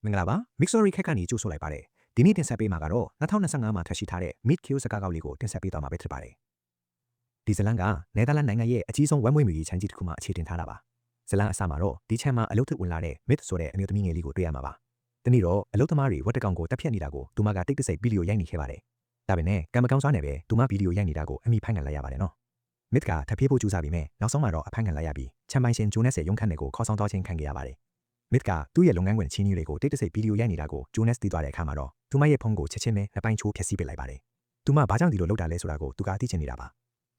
မင်္ဂလာပါ Mixory ခက်ကနေကြိုဆိုလိုက်ပါတယ်ဒီနေ့တင်ဆက်ပေးမှာကတော့2025မှာထွက်ရှိထားတဲ့ Meet Q စကားကောက်လေးကိုတင်ဆက်ပေးသွားမှာပဲဖြစ်ပါတယ်ဒီဇလန်ကနယ်သာလန်နိုင်ငံရဲ့အကြီးဆုံးဝမ်မွေးမြူရေးခြံကြီးတစ်ခုမှအခြေတင်ထားတာပါဇလန်အစမှာတော့ဒီခြံမှာအလုပ်သစ်ဝင်လာတဲ့ Myth ဆိုတဲ့အမျိုးသမီးငယ်လေးကိုတွေ့ရမှာပါတနေ့တော့အလုပ်သမားတွေဝက်တကောင်ကိုတက်ဖြတ်နေတာကိုသူမကတိတ်တဆိတ်ဗီဒီယိုရိုက်နေခဲ့ပါတယ်ဒါပေမဲ့ကံမကောင်းစွာနဲ့ပဲသူမဗီဒီယိုရိုက်နေတာကိုအမိဖိုင်ခံလိုက်ရပါတယ်နော် Myth ကထပ်ပြေးဖို့ကြိုးစားပြီးမဲ့နောက်ဆုံးမှာတော့အဖိုင်ခံလိုက်ရပြီးခြံပိုင်ရှင်ဂျိုနက်ရဲ့ရုံးခန်းတွေကိုခေါ်ဆောင်သွားခြင်းခံခဲ့ရပါတယ်Myth ကသူ့ရဲ့လုပ်ငန်းခွင်ချင်းကြီးတွေကိုတိတ်တဆိတ်ဗီဒီယိုရိုက်နေတာကိုဂျိုနက်သိသွားတဲ့အခါမှာတော့သူမရဲ့ဖုန်းကိုချက်ချင်းပဲနှစ်ပိုင်းချိုးဖျက်ဆီးပစ်လိုက်ပါတယ်။သူမဘာကြောင့်ဒီလိုလုပ်တာလဲဆိုတာကိုသူကသိချင်နေတာပါ။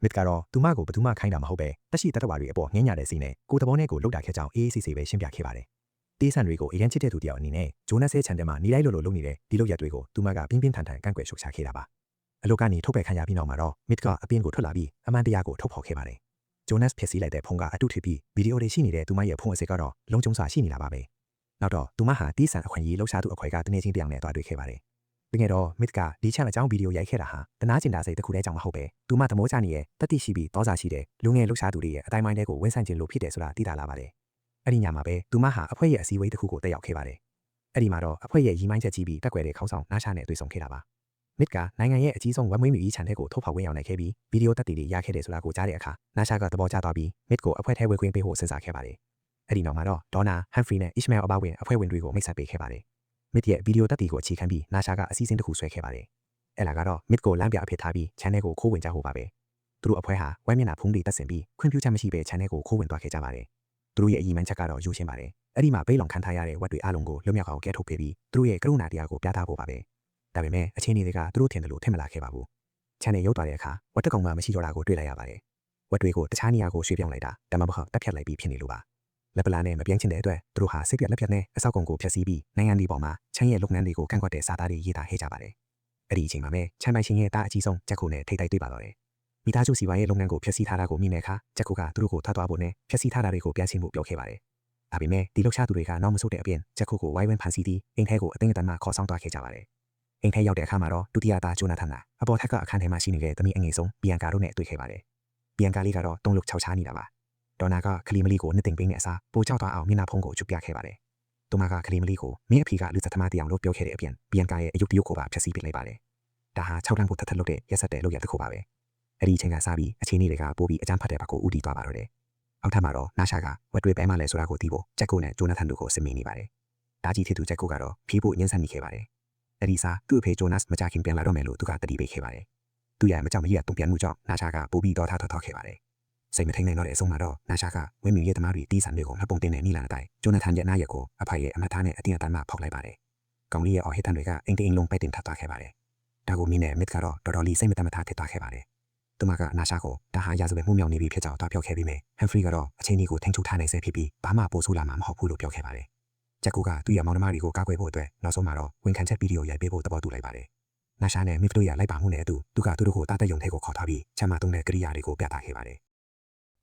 Myth ကတော့သူမကိုဘယ်သူမှခိုင်းတာမဟုတ်ပဲတက်ရှိတတ်တော်တွေအပေါ်ငင်းညာတဲ့စိနဲ့ကိုတဘောနဲ့ကိုလုပ်တာခဲ့ကြောင်းအေးအေးဆေးဆေးပဲရှင်းပြခဲ့ပါတယ်။တေးဆန်တွေကိုအရင်ချစ်တဲ့သူတယောက်အနေနဲ့ဂျိုနက်ရဲ့ခြံထဲမှာနေလိုက်လို့လုပ်နေတဲ့ဒီလုပ်ရက်တွေကိုသူမကပြင်းပြင်းထန်ထန်ကန့်ကွက်ရှုတ်ချခဲ့တာပါ။အလုပ်ကနေထုတ်ပယ်ခံရပြီးနောက်မှာတော့ Myth ကအပြင်ကိုထွက်လာပြီးအမှန်တရားကိုထုတ်ဖော်ခဲ့ပါတယ်။ဂျိုနက်ဖျက်ဆီးလိုက်တဲ့ဖုန်းကအတုထစ်ပြီးဗီဒီယိုတွေရှိနေတဲ့သူမရဲ့ဖုန်းအစစ်ကတော့လုံးကျုံစွာရှိနေတာပါပဲ။နောက်တော့သူမဟာတီးဆန်အခွင့်အရေးလှုပ်ရှားသူအခွဲကတနေချင်းတယောက်နဲ့တွားတွေ့ခဲ့ပါတယ်။ပြီးတော့ Myth ကဒီချမ်းအကြောင်းဗီဒီယိုရိုက်ခဲ့တာဟာတနာကျင်တာစိတ်တစ်ခုတည်းကြောင့်မဟုတ်ပဲသူမသမိုးချနေတဲ့တတိရှိပြီးသောစာရှိတဲ့လူငယ်လှုပ်ရှားသူတွေရဲ့အတိုင်းပိုင်းတွေကိုဝန်းဆန့်ခြင်းလို့ဖြစ်တယ်ဆိုတာသိတာလာပါတယ်။အဲ့ဒီညမှာပဲသူမဟာအဖွဲ့ရဲ့အစည်းအဝေးတစ်ခုကိုတက်ရောက်ခဲ့ပါတယ်။အဲ့ဒီမှာတော့အဖွဲ့ရဲ့ရီမိုင်းချက်ကြီးပြီးတက်ွယ်တဲ့ခေါင်းဆောင်နားရှာနဲ့တွေ့ဆုံခဲ့တာပါ။ Myth ကနိုင်ငံရဲ့အကြီးဆုံးဝမ်မွေးမြူရေးခြံထဲကိုထုတ်ဖော်ဝင်ရောက်နိုင်ခဲ့ပြီးဗီဒီယိုတက်တွေရခဲ့တယ်ဆိုတာကိုကြားတဲ့အခါနားရှာကသဘောကျသွားပြီး Myth ကိုအဖွဲ့ထဲဝေခွင့်ပေးဖို့စဉ်းစားခဲ့ပါတယ်။အဲ့ဒီနောက်မှာတော့ဒေါနာဟန်ဖရီနဲ့အစ်မဲလ်အပါဝင်အဖွဲ့ဝင်တွေကိုမိတ်ဆက်ပေးခဲ့ပါတယ်။ Myth ရဲ့ဗီဒီယိုတက်တွေကိုအခြေခံပြီးနာရှာကအစီအစဉ်တစ်ခုဆွဲခဲ့ပါတယ်။အဲ့ဒါကတော့ Myth ကိုလမ်းပြအဖြစ်ထားပြီးခြံထဲကိုခိုးဝင်ကြဖို့ပါပဲ။သူတို့အဖွဲ့ဟာဝမ်မျက်နှာဖုံးတွေတက်ဆင်ပြီးခွင့်ပြုချက်မရှိဘဲခြံထဲကိုခိုးဝင်သွားခဲ့ကြပါတယ်။သူတို့ရဲ့အီမန်ချက်ကတော့ရိုးရှင်းပါတယ်။အဲ့ဒီမှာဘေးလောင်ခံထားရတဲ့ဝက်တွေအလုံးကိုလွတ်မြောက်အောင်ကဲထုတ်ပေးပြီးသူတို့ရဲ့ကရုဏာတရားကိုပြသဖို့ပါပဲ။ဒါပေမဲ့အခြေအနေတွေကသူတို့ထင်တယ်လို့ထင်မလာခဲ့ပါဘူး။ခြံထဲရောက်သွားတဲ့အခါဝက်တကောင်မှမရှိတော့တာကိုတွေ့လိုက်ရပါတယ်။ဝက်တွေကိုတခြားနေရာကိုရွှေ့ပြောင်းလိုက်တာဒါမှမဟုတ်တက်ဖြတ်လိုက်ပြီးဖြစ်နေလို့ပါ။လက်ပလာနဲ့မပြင်းချင်တဲ့အတွက်သူတို့ဟာစိတ်ပြက်လက်ပြက်နဲ့အဆောက်အုံကိုဖျက်ဆီးပြီးနိုင်ငံဒီပေါ်မှာချမ်းရဲ့လုပ်ငန်းတွေကိုကန့်ကွက်တဲ့စာသားတွေရေးသားခဲ့ကြပါတယ်။အဲ့ဒီအချိန်မှာပဲချမ်းပိုင်ရှင်ရဲ့တားအကြီးဆုံးဂျက်ကိုနဲ့ထိတ်တိုက်တွေ့ပါတော့တယ်။မိသားစုစီဝါရဲ့လုပ်ငန်းကိုဖျက်ဆီးထားတာကိုမြင်တဲ့အခါဂျက်ကိုကသူတို့ကိုထားသွားဖို့နဲ့ဖျက်ဆီးထားတာတွေကိုပြန်ရှင်းဖို့ပြောခဲ့ပါတယ်။ဒါပေမဲ့ဒီလှုပ်ရှားသူတွေကနောက်မဆုတ်တဲ့အပြင်ဂျက်ကိုဝိုင်းဝန်းဖန်ဆီးပြီးအိမ်ထဲကိုအသိအတမ်းမှခေါ်ဆောင်သွားခဲ့ကြပါတယ်။အိမ်ထဲရောက်တဲ့အခါမှာတော့ဒုတိယသားဂျိုနာသန်ကအပေါ်ထက်ကအခန်းထဲမှာရှိနေတဲ့သမီးအငယ်ဆုံးဘီယန်ကာတို့နဲ့တွေ့ခဲ့ပါတယ်။ဘီယန်ကာလေးကတော့တုံးလုတ်ခြောက်ခြားနေတာပါ။ဒေါနာကခလီမလီကိုနှစ်သိမ့်ပေးနေအစားပိုကြောက်သွားအောင်မျက်နှာဖုံးကိုချွတ်ပြခဲ့ပါတယ်။သူမကခလီမလီကိုမင်းအဖေကလူသက်သမားတရားလို့ပြောခဲ့တဲ့အပြင်ဘီယန်ကာရဲ့အယုတ်တရုတ်ကိုပါဖျက်ဆီးပစ်လိုက်ပါတယ်။ဒါဟာ6တန်းကိုထပ်ထပ်လုပ်တဲ့ရက်ဆက်တဲ့လုပ်ရတစ်ခုပါပဲ။အဲ့ဒီအချိန်ကစပြီးအခြေအနေတွေကပိုပြီးအကြမ်းဖက်တဲ့ဘက်ကိုဦးတည်သွားပါတော့တယ်။အောက်ထပ်မှာတော့နာရှာကဝက်တွေပဲမှလဲဆိုတာကိုသိဖို့ဂျက်ကိုနဲ့ဂျိုနာသန်တို့ကိုစစ်မေးနေပါတယ်။ဒါကြီးဖြစ်သူဂျက်ကိုကတော့ဖြေးဖို့ညှင်းဆန်နေခဲ့ပါတယ်။အဲ့ဒီစားသူ့အဖေဂျိုနတ်မကြခင်ပြန်လာတော့မယ်လို့သူကတတိပေးခဲ့ပါတယ်။သူ့ရဲ့မကြောက်မကြီးကတုံ့ပြန်မှုကြောင့်နာရှာကပိုပြီးတော့ထောက်ခဲ့ပါတယ်။စိတ်မထိန်နိုင်တော့တဲ့အဆုံးမှာတော့နာရှာကဝင်းမြူရဲ့သမားတွေတီးဆန်တွေကိုမှပုံတင်နေနီလာတဲ့အတိုင်းဂျိုနာသန်ရဲ့နားရက်ကိုအဖိုင်ရဲ့အမတ်သားနဲ့အတင်းအတန်းမှဖောက်လိုက်ပါတယ်။ကောင်လေးရဲ့အော်ဟစ်တန်တွေကအိမ်တိမ်လုံးပဲ့တင်ထပ်သွားခဲ့ပါတယ်။ဒါကိုမင်းနဲ့ Myth ကတော့တော်တော်လေးစိတ်မတမထားဖြစ်သွားခဲ့ပါတယ်။သူမကနာရှာကိုဒါဟာရာဇဝတ်မှုမြောက်နေပြီဖြစ်ကြောင်းတွားပြောခဲ့ပြီးမြဲဟန်ဖရီကတော့အချိန်ကြီးကိုထိန်းချုပ်ထားနိုင်ဆဲဖြစ်ပြီးဘာမှပိုဆိုးလာမှာမဟုတ်ဘူးလို့ပြောခဲ့ပါတယ်။ဂျက်ကူကသူ့ရဲ့မောင်နှမတွေကိုကာကွယ်ဖို့အတွက်နောက်ဆုံးမှာတော့ဝန်ခံချက်ဗီဒီယိုရိုက်ပေးဖို့သဘောတူလိုက်ပါတယ်။နာရှာနဲ့ Myth တို့ရဲ့လိုက်ပါမှုနဲ့အတူသူကသူတို့ကိုတားတက်ယုံထဲကိုခေါ်ထားပြီးချမ်းမတုံးတဲ့ကိရိယာတွေကိုပြသခဲ့ပါတယ်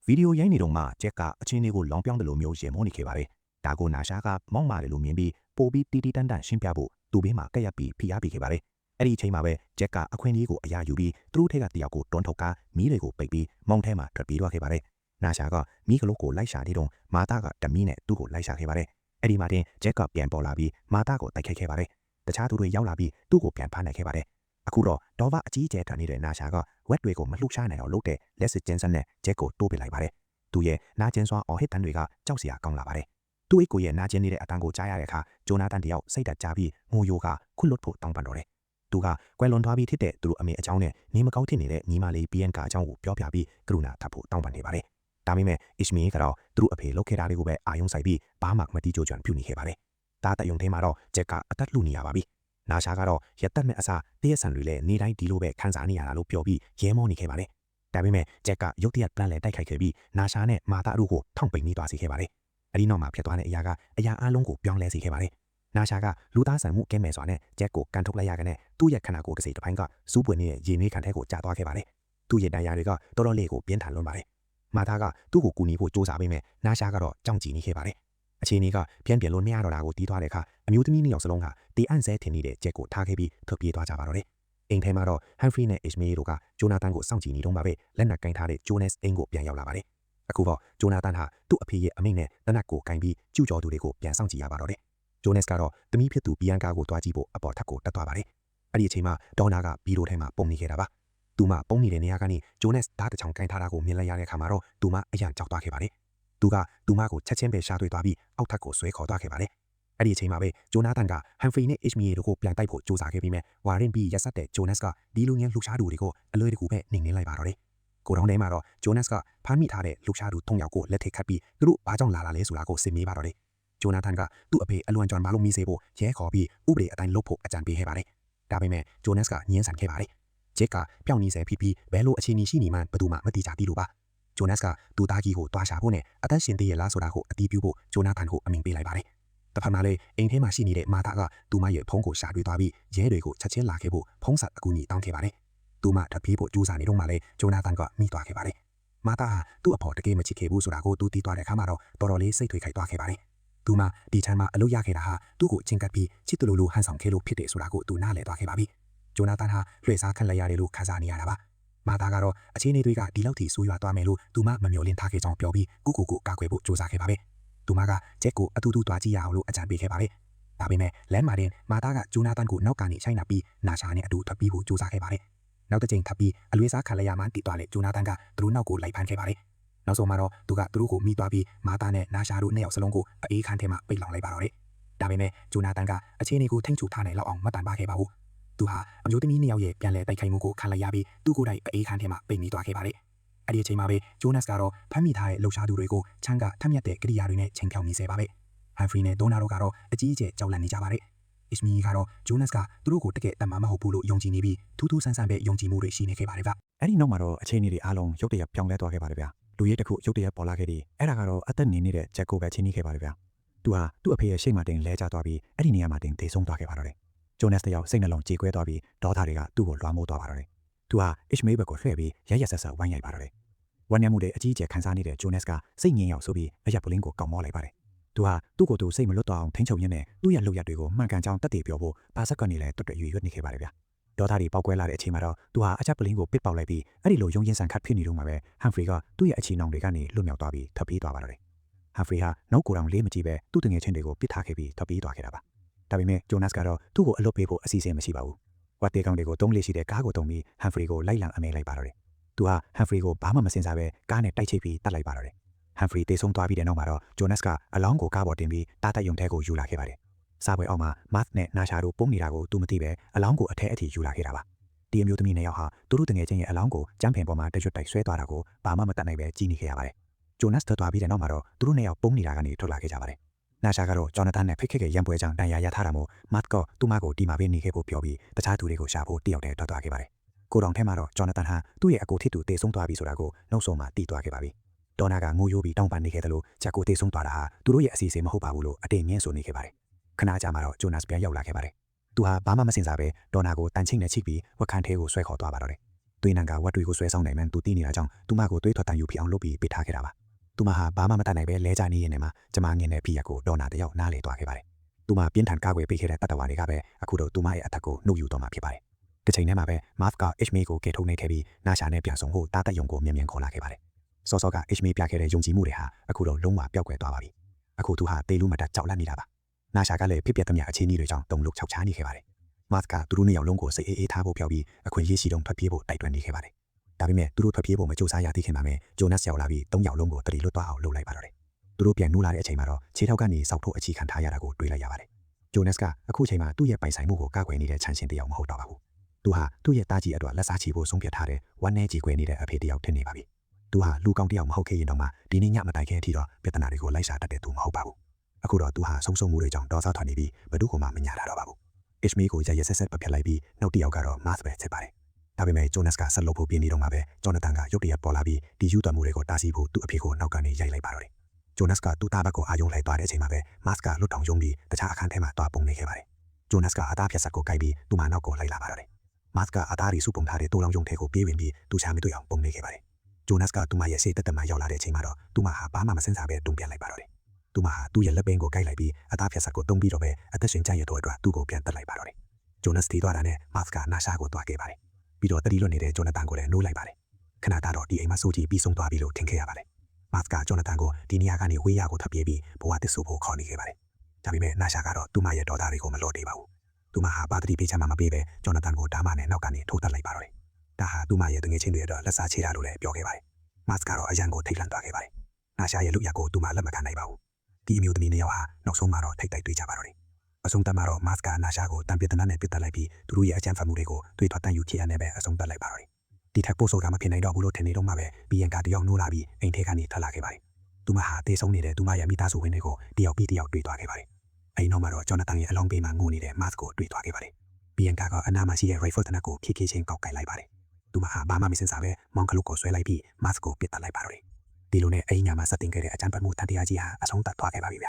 ဗီဒီယိုရိုက်နေတော့မှဂျက်ကအချင်းလေးကိုလောင်ပြောင်းတယ်လို့မျိုးရေမောနေခဲ့ပါတယ်။ဒါကိုနာရှာကမောက်မာတယ်လို့မြင်ပြီးပိုပြီးတီတီတန်းတန်းရှင်းပြဖို့သူ့ဘေးမှာကက်ရက်ပြီးဖိအားပေးခဲ့ပါတယ်။အဲ့ဒီအချိန်မှာပဲဂျက်ကအခွင့်အရေးကိုအရာယူပြီးသူတို့ထက်ကတယောက်ကိုတွန်းထုတ်ကာမီးတွေကိုပိတ်ပြီးမောင်ထဲမှာထွက်ပြေးသွားခဲ့ပါတယ်။နာရှာကမီးကလေးကိုလိုက်ရှာနေတော့မာတာကတမီးနဲ့သူ့ကိုလိုက်ရှာခဲ့ပါတယ်။အဲ့ဒီမှာတင်ဂျက်ကပြန်ပေါ်လာပြီးမာတာကိုတိုက်ခိုက်ခဲ့ပါတယ်။တခြားသူတွေရောက်လာပြီးသူ့ကိုပြန်ဖမ်းနိုင်ခဲ့ပါတယ်။အခုတော့ဒေါ်ဗအကြီးကျယ်ထန်နေတဲ့နာရှာကဝက်တွေကိုမလှုပ်ရှားနိုင်အောင်လုပ်တဲ့လက်စစ်ကျင်းစက်နဲ့ဂျက်ကိုတိုးပစ်လိုက်ပါတယ်။သူ့ရဲ့နာကျင်စွာအော်ဟစ်တန်တွေကကြောက်စရာကောင်းလာပါတယ်။သူ့အိတ်ကိုရဲ့နာကျင်နေတဲ့အတန်းကိုကြားရတဲ့အခါဂျိုနာသန်တယောက်စိတ်ဓာတ်ကြပြီးငိုယိုကခွတ်လွတ်ဖို့တောင်းပန်တော့တယ်။သူကကွယ်လွန်သွားပြီးဖြစ်တဲ့သူတို့အမေအကြောင်းနဲ့နေမကောင်းဖြစ်နေတဲ့ညီမလေးဘီယန်ကာအကြောင်းကိုပြောပြပြီးကရုဏာထပ်ဖို့တောင်းပန်နေပါတယ်။ဒါပေမဲ့အစ်မီကတော့သူတို့အဖေလုပ်ခဲ့တာတွေကိုပဲအာယုံဆိုင်ပြီးဘာမှမတိကျကြွပြုနေခဲ့ပါတယ်။တားတယုံထဲမှာတော့ဂျက်ကအသက်လူနေရပါပြီ။နာရှာကတော့ရက်သက်မဲ့အစားတရက်ဆန်တွေလည်းနေတိုင်းဒီလိုပဲခန်းစားနေရတာလို့ပြောပြီးရဲမောနေခဲ့ပါတယ်။ဒါပေမဲ့ဂျက်ကရုတ်တရက်ပလန်လဲတိုက်ခိုက်ခဲ့ပြီးနာရှာနဲ့မာတာတို့ကိုထောင်ပိန်နေသွားစေခဲ့ပါတယ်။အဲဒီနောက်မှာဖြစ်သွားတဲ့အရာကအရာအလုံးကိုပြောင်းလဲစေခဲ့ပါတယ်။နာရှာကလူသားဆန်မှုကဲမဲ့စွာနဲ့ဂျက်ကိုကန်ထုတ်လိုက်ရတဲ့သူ့ရဲ့ခန္ဓာကိုယ်တစ်စိတ်တစ်ပိုင်းကစူးပွင့်နေတဲ့ရေနွေးခံထဲကိုကျသွားခဲ့ပါတယ်။သူ့ရဲ့တရားတွေကတော်တော်လေးကိုပြင်းထန်လွန်းပါတယ်။မာတာကသူ့ကိုကူညီဖို့စူးစမ်းပေမဲ့နာရှာကတော့ကြောက်ကြည့်နေခဲ့ပါတယ်။အခြေအနေကပြန်ပြန်လို့မရတော့တာကိုတီးသွားတဲ့အခါအမျိုးသမီးနှစ်ယောက်စလုံးကတေအန့်ဆဲထင်နေတဲ့ဂျက်ကိုထားခဲ့ပြီးထွက်ပြေးသွားကြပါတော့တယ်။အိမ်ထဲမှာတော့ဟန်ဖရီနဲ့အစ်မေတို့ကဂျိုနာသန်ကိုစောင့်ကြည့်နေတော့မှပဲလက်နက်ကင်ထားတဲ့ဂျိုနက်စ်အိမ်ကိုပြန်ရောက်လာပါတယ်။အခုတော့ဂျိုနာသန်ဟာသူ့အဖေရဲ့အမိန့်နဲ့တနက်ကိုကင်ပြီးကျူကျော်သူတွေကိုပြန်စောင့်ကြည့်ရပါတော့တယ်။ ဂျိုနက်စ်ကတော့သမီးဖြစ်သူဘီယန်ကာကိုတွားကြည့်ဖို့အပေါ်ထပ်ကိုတက်သွားပါတယ်။အဲ့ဒီအချိန်မှာဒေါနာကဘီရိုထဲမှာပုံနေခဲ့တာပါ။သူမပုံနေတဲ့နေရာကနေဂျိုနက်စ်ဓာတ်တချောင်းကင်ထားတာကိုမြင်လိုက်ရတဲ့အခါမှာတော့သူမအယံကြောက်သွားခဲ့ပါတယ်။သူကသူမကိုချက်ချင်းပဲရှာတွေ့သွားပြီးအောက်ထပ်ကိုဆွဲခေါ်သွားခဲ့ပါတယ်။အဲ့ဒီအချိန်မှာပဲဂျိုနာသန်ကဟန်ဖရီနဲ့ HMA တို့ကိုပြန်တိုက်ဖို့ကြိုးစားခဲ့ပြီးမြဲဝါရင်ပြီးရက်ဆက်တဲ့ဂျိုနက်စ်ကဒီလူငယ်လှူရှားသူတွေကိုအလွယ်တကူပဲနှိမ်နင်းလိုက်ပါတော့တယ်။ကိုတောင်းထဲမှာတော့ဂျိုနက်စ်ကဖမ်းမိထားတဲ့လှူရှားသူ၃ယောက်ကိုလက်ထိတ်ခတ်ပြီးသူတို့ဘာကြောင့်လာတာလဲဆိုတာကိုစစ်မေးပါတော့တယ်။ဂျိုနာသန်ကသူ့အဖေအလွန်ကြွမ်းမလို့မိစေဖို့ရဲခေါ်ပြီးဥပဒေအတိုင်းလုပ်ဖို့အကြံပေးခဲ့ပါတယ်။ဒါပေမဲ့ဂျိုနက်စ်ကညှင်းဆန်ခဲ့ပါတယ်။ဂျက်ကပြောင်းနေစေဖြစ်ပြီးဘယ်လိုအခြေအနေရှိနေမှဘယ်သူမှမသိကြသေးလို့ပါ။ဂျိုနက်စ်ကသူသားကြီးကိုတွားရှာဖို့နဲ့အသက်ရှင်သေးရလားဆိုတာကိုအတီးပြုဖို့ဂျိုနာသန်ကိုအမိန့်ပေးလိုက်ပါတယ်။တစ်ဖက်မှာလည်းအိမ်ထဲမှာရှိနေတဲ့မာတာကသူမရဲ့ဖုန်းကိုရှာတွေ့သွားပြီးရဲတွေကိုချက်ချင်းလာခဲ့ဖို့ဖုန်းဆက်အကူအညီတောင်းခဲ့ပါတယ်။သူမတပြေးဖို့ကြိုးစားနေတော့မှလည်းဂျိုနာသန်ကမိသွားခဲ့ပါတယ်။မာတာဟာသူ့အဖေတကယ်မချစ်ခဲ့ဘူးဆိုတာကိုသူသိသွားတဲ့အခါမှာတော့တော်တော်လေးစိတ်ထွေးခိုက်သွားခဲ့ပါတယ်။သူမဒီချမ်းမှာအလုပ်ရခဲ့တာဟာသူ့ကိုချင်းကပ်ပြီးချစ်တူလိုဟန်ဆောင်ခဲ့လို့ဖြစ်တယ်ဆိုတာကိုသူနားလည်သွားခဲ့ပါပြီ။ဂျိုနာသန်ဟာလွှဲစားခံလိုက်ရတယ်လို့ခံစားနေရတာပါ။မာတာကတော့အခြေအနေတွေကဒီလောက်ထိဆိုးရွားသွားမယ်လို့သူမမမျှော်လင့်ထားခဲ့ကြောင်းပြောပြီးကိုကာကွယ်ဖို့ကြိုးစားခဲ့ပါပဲ။သူမကဂျက်ကိုအတူတူတွားကြည့်ရအောင်လို့အကြံပေးခဲ့ပါပဲ။ဒါပေမဲ့လမ်းမှာတင်မာတာကဂျိုနာသန်ကိုနောက်ကနေချိုင်းနာပြီးနာရှာနဲ့အတူထွက်ပြေးဖို့ကြိုးစားခဲ့ပါတယ်။နောက်တစ်ချိန်ထပ်ပြီးအလွေးစားခံလိုက်ရမှတည်သွားလေဂျိုနာသန်ကသူတို့နောက်ကိုလိုက်ဖမ်းခဲ့ပါတယ်။နောက်ဆုံးမှာတော့သူကသူတို့ကိုမိသွားပြီးမာတာနဲ့နာရှာတို့နှစ်ယောက်စလုံးကိုအေးခန်းထဲမှာပိတ်လောင်လိုက်ပါတော့တယ်။ဒါပေမဲ့ဂျိုနာသန်ကအခြေအနေကိုထိန်းချုပ်ထားနိုင်လောက်အောင်မတန်ပါခဲ့ပါဘူး။သူဟာအမျိုးသမီးနှစ်ယောက်ရဲ့ပြန်လည်တိုက်ခိုက်မှုကိုခံလိုက်ရပြီးသူ့ကိုယ်တိုင်အေးခန်းထဲမှာပိတ်မိသွားခဲ့ပါတယ်။အဲ့ဒီအချိန်မှာပဲဂျိုနက်စ်ကတော့ဖမ်းမိထားတဲ့လှုပ်ရှားသူတွေကိုချမ်းကထက်မြက်တဲ့ကိရိယာတွေနဲ့ချိန်ဖြောင်းနေစေပါပဲ။ဟန်ဖရီနဲ့ဒေါနာတို့ကတော့အကြီးအကျယ်ကြောက်လန့်နေကြပါတယ်။ HMA ကတော့ဂျိုနက်စ်ကသူတို့ကိုတကယ်တမ်းမဟုတ်ဘူးလို့ယုံကြည်နေပြီးထူးထူးဆန်းဆန်းပဲယုံကြည်မှုတွေရှိနေခဲ့ပါတယ်ဗျ အဲ့ဒီနောက်မှာတော့အခြေအနေတွေအားလုံးရုတ်တရက်ပြောင်းလဲသွားခဲ့ပါတယ်ဗျ။လူရဲတစ်ခုရုတ်တရက်ပေါ်လာခဲ့ပြီးအဲ့ဒါကတော့အသက်နေနေတဲ့ဂျက်ကိုပဲချင်းနှီးခဲ့ပါတယ်ဗျ။သူဟာသူ့အဖေရဲ့ရှေ့မှာတင်လဲကျသွားပြီးအဲ့ဒီနေရာမှာတင်ဒေဆုံးသွားခဲ့ပါတော့တယ်။ဂျိုနက်စ်တယောက်စိတ်နှလုံးကြေကွဲသွားပြီးဒေါသတွေကသူ့ကိုလွှမ်းမိုးသွားပါတော့တယ်။သူဟာ HMA ဘက်ကိုလှည့်ပြီးရရဆက်ဆက်ဝိုင်းရိုက်ပါတော့တယ်။ဝန်ရမှုတွေအကြီးအကျယ်ခံစားနေတဲ့ဂျိုနက်စ်ကစိတ်ငြိမ်ရောက်ဆိုပြီးအရက်ပလင်းကိုကောက်မောလိုက်ပါတယ်။သူဟာသူ့ကိုယ်သူစိတ်မလွတ်တော့အောင်ထိန်းချုပ်ရင်းနဲ့သူ့ရဲ့လုပ်ရက်တွေကိုမှန်ကန်ကြောင်းတက်တည်ပြောဖို့ပါဆက်ကနေလည်းတွတ်တွတ်ရွရွနေခဲ့ပါတယ်ဗျ။ဒေါသတွေပေါက်ကွဲလာတဲ့အချိန်မှာတော့သူဟာအချက်ပလင်းကိုပစ်ပေါက်လိုက်ပြီးအဲ့ဒီလိုယုံရင်ဆန်ခတ်ဖြစ်နေတော့မှပဲဟန်ဖရီကသူ့ရဲ့အခြေနှောင်တွေကနေလွတ်မြောက်သွားပြီးထပ်ပြေးသွားပါတော့တယ်။ဟန်ဖရီဟာနောက်ကိုယ်တော်လေးမကြည့်ပဲသူ့တငယ်ချင်းတွေကိုပစ်ထားခဲ့ပြီးထပ်ပြေးသွားခဲ့တာပါ။ဒါပေမဲ့ဂျိုနက်စ်ကတော့သူ့ကိုအလွတ်ပေးဖို့အစီအစဉ်မရှိပါဘူး။ဝတ်တေကောင်တွေကိုတုံးလေးရှိတဲ့ကားကိုတုံးပြီးဟန်ဖရီကိုလိုက်လံအမဲလိုက်ပါတော့တယ်။သူဟာဟန်ဖရီကိုဘာမှမစင်စားပဲကားနဲ့တိုက်ချိတ်ပြီးတတ်လိုက်ပါတော့တယ်။ဟန်ဖရီတေဆုံးသွားပြီးတဲ့နောက်မှာတော့ဂျိုနက်စ်ကအလောင်းကိုကားပေါ်တင်ပြီးတားတက်ယုံထဲကိုယူလာခဲ့ပါတယ်။စားပွဲအောက်မှာမတ်နဲ့နာရှာတို့ပုံနေတာကိုသူမသိပဲအလောင်းကိုအထက်အထိယူလာခဲ့တာပါ။ဒီအမျိုးသမီးနှစ်ယောက်ဟာသူတို့တငယ်ချင်းရဲ့အလောင်းကိုကျမ်းဖင်ပေါ်မှာတရွတ်တိုက်ဆွဲသွားတာကိုဘာမှမတတ်နိုင်ပဲကြည့်နေခဲ့ရပါတယ်။ဂျိုနက်စ်ထွက်သွားပြီးတဲ့နောက်မှာတော့သူတို့နှစ်ယောက်ပုံနေတာကနေထွက်လာခဲ့ကြပါတယ်။နာရှာကတော့ဂျော်နသန်နဲ့ဖိတ်ခက်ရဲ့ရံပွဲကြောင့်တန်ရာရထားတာမို့မတ်ကသူ့မကိုဒီမှာပဲနေခဲ့ဖို့ပြောပြီးတခြားသူတွေကိုရှာဖို့တယောက်တည်းထွက်သွားခဲ့ပါတယ်။ကိုတောင်ထဲမှာတော့ဂျော်နသန်ဟာသူ့ရဲ့အကိုထစ်သူတေဆုံးသွားပြီဆိုတာကိုနှုတ်ဆုံမှာတီးသွားခဲ့ပါပြီ။ဒေါနာကငိုယိုးပြီးတောင်းပန်နေခဲ့တယ်လို့ဂျက်ကိုတေဆုံးသွားတာဟာသူတို့ရဲ့အစီအစဉ်မဟုတ်ပါဘူးလို့အတိတ်ငင်းဆိုနေခဲ့ပါတယ်။ခဏကြာမှတော့ဂျိုနက်စ်ပြန်ရောက်လာခဲ့ပါတယ်။သူဟာဘာမှမစင်စားပဲဒေါနာကိုတန်ချိတ်နဲ့ချိပြီးဝက်ခန်းထဲကိုဆွဲခေါ်သွားပါတော့တယ်။သွေးနံကဝက်တွေကိုဆွဲဆောင်နိုင်မှန်းသူသိနေတာကြောင့်သူမကိုသွေးထွက်တန်ယူဖြစ်အောင်လုပ်ပြီးပေးထားခဲ့တာပါ။သူမဟာဘာမှမတတ်နိုင်ပဲလဲကြနေရင်နဲ့မှကျမငင်းတဲ့ဖိရက်ကိုဒေါနာတယောက်နားလေသွားခဲ့ပါတယ်။သူမပြင်းထန်ကာကွယ်ပေးခဲ့တဲ့တတဝါတွေကပဲအခုတော့သူမရဲ့အထက်ကိုနှုတ်ယူတော့မှာဖြစ်ပါတယ်။တစ်ချိန်တည်းမှာပဲမတ်က HMA ကိုကယ်ထုတ်နေခဲ့ပြီးနာရှာနဲ့ပြန်ဆောင်ဖို့တားတက်ယုံကိုမြင်ခေါ်လာခဲ့ပါတယ်။စောစောက HMA ပြခဲ့တဲ့ယုံကြည်မှုတွေဟာအခုတော့လုံးဝပျောက်ကွယ်သွားပါပြီ။အခုသူဟာတေးလူမတက်ကြောက်လန့်နေတာပါ။နာရှာကလည်းဖြစ်ပျက်သမျှအခြေအနေတွေကြောင့်တုန်လှုပ်ခြောက်ခြားနေခဲ့ပါတယ်။မတ်ကသူတို့နှစ်ယောက်လုံးကိုစိတ်အေးထားဖို့ပြောပြီးအခွင့်အရေးရှိတုံးထွက်ပြေးဖို့တိုက်တွန်းနေခဲ့ပါတယ်။ဒါပေမဲ့သူတို့ထွက်ပြေးဖို့မကြိုးစားရသေးခင်မှာပဲဂျိုနက်စ်ရောက်လာပြီး၃ယောက်လုံးကိုတရီလွတ်သွားအောင်လုပ်လိုက်ပါတော့တယ်။သူတို့ပြန်နှူးလာတဲ့အချိန်မှာတော့ခြေထောက်ကနေစောက်ဖို့အခြေခံထားရတာကိုတွေးလိုက်ရပါတယ်။ဂျိုနက်စ်ကအခုချိန်မှာသူ့ရဲ့ပိုင်ဆိုင်မှုကိုကာကွယ်နေတဲ့ခြံရှင်တစ်ယောက်မဟုတ်တော့ပါဘူး။သူဟာသူ့ရဲ့တားကြီးအတွက်လက်စားချီဖို့ဆုံးဖြတ်ထားတဲ့ဝမ်းနည်းကြေကွဲနေတဲ့အဖေတစ်ယောက်ထင်နေပါပြီ။သူဟာလူကောင်းတစ်ယောက်မဟုတ်ခဲ့ရင်တော့မှဒီနေ့ညမတိုင်ခင်အထိတော့ပြဿနာတွေကိုလိုက်ရှာတတ်တဲ့သူမဟုတ်ပါဘူး။အခုတော့သူဟာဆုံးရှုံးမှုတွေကြောင့်ဒေါသထွက်နေပြီးဘယ်သူမှမညာတော့ပါဘူး။ HMA ကိုရရဆက်ဆက်ပပြတ်လိုက်ပြီးနောက်တစ်ယောက်ကတော့ Mars ပဲဖြစ်ပါတယ်။ဒါပေမဲ့ဂျိုနက်စ်ကဆက်လုပ်ဖို့ပြင်နေတော့မှပဲဂျော်နသန်ကရုတ်တရက်ပေါ်လာပြီးဒီယူသွမှုတွေကိုတားဆီးဖို့သူ့အဖေကိုနောက်ကနေရိုက်လိုက်ပါတော့တယ်။ဂျိုနက်စ်ကသူ့သားဘက်ကိုအာရုံလိုက်သွားတဲ့အချိန်မှာပဲ Mars ကလွတ်တောင်ယုံပြီးတခြားအခန်းထဲမှာတွားပုံနေခဲ့ပါတယ်။ဂျိုနက်စ်ကအသားဖြတ်ဆက်ကိုကိုက်ပြီးသူ့မနောက်ကိုလိုက်လာပါတော့တယ်။ Mars ကအသားရီစုပုံထားတဲ့တိုးလောင်ယုံထဲကိုပြေးဝင်ပြီးသူချာမတွေ့အောင်ပုံနေခဲ့ပါတယ်။ဂျိုနက်စ်ကသူ့မရဲ့စိတ်သက်မှရောက်လာတဲ့အချိန်မှာတော့သူ့မဟာဘာမှမစင်စားပဲတုံ့ပြန်လိုက်ပါတော့တယ်။သူ့မဟာသူ့ရဲ့လက်ပင်ကိုကိုက်လိုက်ပြီးအသားဖြတ်ဆက်ကိုတုံးပြီးတော့ပဲအသက်ရှင်ကြရတော့အတွက်သူ့ကိုပြန်တက်လိုက်ပါတော့တယ်။ဂျိုနက်စ်တီးသွားတာနဲ့ Mars ကနာရှာကိုတွားခဲ့ပါတယ်။ပြီးတော့တတိလွတ်နေတဲ့ဂျော်နသန်ကိုလည်းနိုးလိုက်ပါတယ်။ခဏတာတော့ဒီအိမ်မှာစိုးကြည့်ပြီးဆုံးသွားပြီလို့ထင်ခဲ့ရပါတယ်။မတ်ကဂျော်နသန်ကိုဒီနေရာကနေဝေးရကိုထပ်ပြေးပြီးဘဝတစ်ဆူဖို့ခေါ်နေခဲ့ပါတယ်။ ဒါပေမဲ့နာရှာကတော့သူ့မရဲ့ဒေါသတွေကိုမလွတ်သေးပါဘူးသူမဟာပါတတိပေးချမှမပေးပဲဂျော်နသန်ကိုဓာမနဲ့နောက်ကနေထိုးတက်လိုက်ပါတော့တယ်ဒါဟာသူ့မရဲ့တငယ်ချင်းတွေအတွက်လက်စားချေတာလို့လည်းပြောခဲ့ပါတယ်မတ်ကတော့အရန်ကိုထိတ်လန့်သွားခဲ့ပါတယ်နာရှာရဲ့လူရက်ကိုသူမလက်မခံနိုင်ပါဘူးဒီအမျိုးသမီးနှစ်ယောက်ဟာနောက်ဆုံးမှာတော့ထိတ်တိုက်တွေ့ကြပါတော့တယ်အဆုံးသတ်မှာတော့မတ်ကနာရှာကိုတံပြစ်တနတ်နဲ့ပစ်တက်လိုက်ပြီးသူတို့ရဲ့အကြမ်းဖက်မှုတွေကိုတွေးထွားတန်ယူဖြစ်ရတဲ့ပဲအဆုံးသတ်လိုက်ပါတော့တယ်ဒီထက်ပို့ဆိုတာမဖြစ်နိုင်တော့ဘူးလို့ထင်နေတော့မှပဲဘီယန်ကတယောက်နိုးလာပြီးအိမ်ထဲကနေထွက်လာခဲ့ပါတယ်သူမဟာတေဆုံးနေတဲ့သူမရဲ့မိသားစုဝင်တွေကိုတယောက်ပြီးတယောက်တွေ့သွားခဲ့ပါတယ်အဲ့နောက်မှာတော့ဂျော်နသန်ရဲ့အလောင်းပေးမှာငိုနေတဲ့မတ်ကိုတွေ့သွားခဲ့ပါတယ်ဘီယန်ကအနားမှာရှိတဲ့ရိုက်ဖယ်တနက်ကိုဖြည်းဖြည်းချင်းကောက်ကင်လိုက်ပါတယ်သူမဟာဘာမှမစင်စားပဲမောင်ကလုတ်ကိုဆွဲလိုက်ပြီးမတ်ကိုပစ်တက်လိုက်ပါတော့တယ်ဒီလိုနဲ့အိမ်ညာမှာစတင်ခဲ့တဲ့အကြမ်းဖက်မှုတန်တရားကြီးဟာအဆုံးသတ်သွားခဲ့ပါပြီဗျ